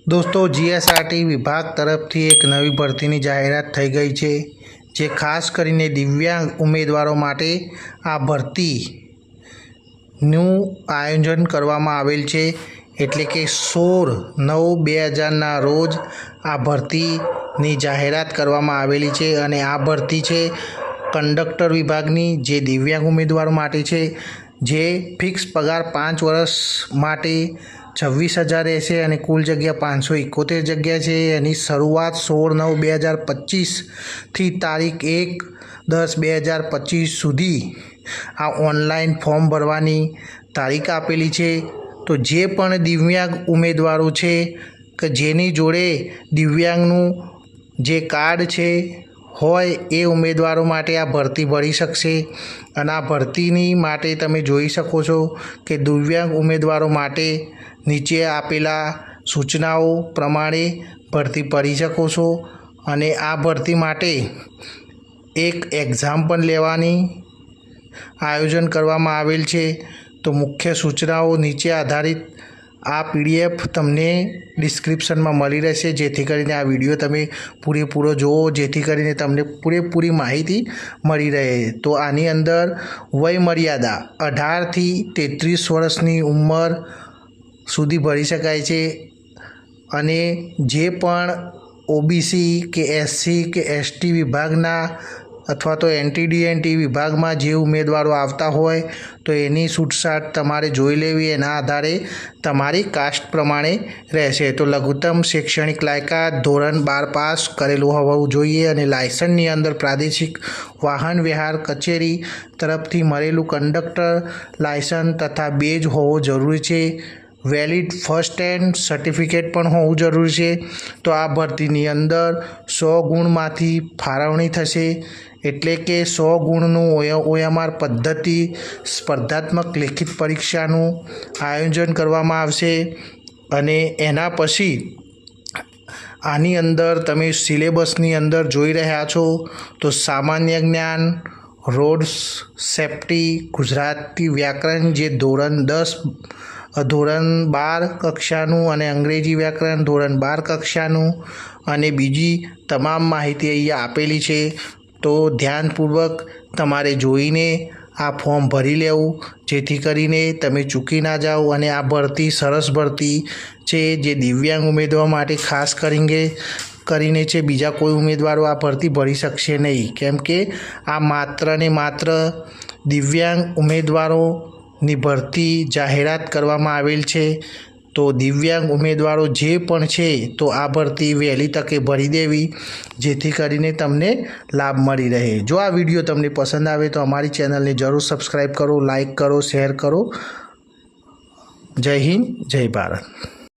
दोस्तों जीएसआरटी विभाग तरफथी एक नवी भरतीनी जाहेरात थई गई है, जे खास करीने दिव्यांग उम्मीदवारों माटे आ भरतीनु आयोजन करवामां आवेल छे। एटले के 16/9/2000 ना रोज आ भरतीनी जाहेरात करवामां आवेली छे अने आ भरती छे कंडक्टर विभागनी, जे दिव्यांग उम्मीदवारों माटे छे, जे फिक्स पगार 5 वर्ष माटे 26,000 रहेशे अने कुल जग्या 571 जग्या छे। एनी शरूआत 16/9/2025 थी तारीख 1/10/2025 सुधी आ ऑनलाइन फॉर्म भरवानी तारीख आपेली छे। तो जे पण दिव्यांग उम्मीदवारों छे के जेनी जोड़े दिव्यांगनु जे कार्ड छे होय ए उम्मीदवारों माटे आ भरती भरी शकशे। अने आ भरतीनी माटे तमे जोई शको छो के दिव्यांग उम्मीदवारों माटे नीचे आपेला सूचनाओं प्रमाणे भरती भरी शको छो। अने आ भरती माटे एक एक्जाम पण लेवानी आयोजन करवामां आवेल छे। तो मुख्य सूचनाओं नीचे आधारित आ पीडीएफ तमने डिस्क्रिप्शन में मळी रहेशे, जेथी करीने आ विडियो तमे पूरेपूरो जोवो, जेथी करीने तमने पूरेपूरी माहिती मळी रहे। तो आनी अंदर वय मर्यादा 18 થી 33 वर्षनी उंमर सुधी भरी शकाय छे। अने जे पण ओबीसी के एससी के एसटी विभागना अथवा तो एनटीडीएनटी विभाग में जे उम्मीदवारों आवता होय तो एनी छूटछाट तमारे जोई लेवी, एना आधारे तमारी कास्ट प्रमाणे रहेशे। तो लघुत्तम शैक्षणिक लायकात धोरण 12 पास करेलू होवुं जोईए अने लायसन्सनी अंदर प्रादेशिक वाहन व्यवहार कचेरी तरफथी मळेलू कंडक्टर लायसन्स तथा बेज होवो जरूरी छे। वेलिड फर्स्ट एंड सर्टिफिकेट पण होवुं जरूरी छे। तो आ भरतीनी अंदर 100 गुणमांथी फाळवणी थशे, एटले के 100 गुणनु ओएमआर पद्धति स्पर्धात्मक लिखित परीक्षानु आयोजन करवामां आवशे। अने एना पछी आनी अंदर तमे सिलेबसनी अंदर जोई रह्या छो तो सामान्य ज्ञान, रोड सेफ्टी, गुजराती व्याकरण जे धोरण 10 धोरण 12 कक्षानु अने अंग्रेजी व्याकरण धोरण 12 कक्षानु अने बीजी तमाम माहिती अहींया आपेली छे। तो ध्यानपूर्वक तमारे जोईने आ फॉर्म भरी लेवुं, जेथी करीने तमे चूकी ना जाओ। अने आ भरती सरस भरती छे, जे दिव्यांग उम्मीदवार माटे खास करीने छे। बीजा कोई उम्मीदवारों आ भरती भरी शकशे नहीं, केम के आ मात्र ने मात्र दिव्यांग उम्मीदवारों नी भरती जाहेरात करवामां आवेल छे। तो दिव्यांग उम्मीदवारों जे पण छे तो आ भरती वहेली तके भरी देवी, जेथी करीने तमने लाभ मळी रहे। जो आ विडियो तमने पसंद आवे तो अमारी चेनल ने जरूर सब्सक्राइब करो, लाइक करो, शेर करो। जय हिंद, जय भारत।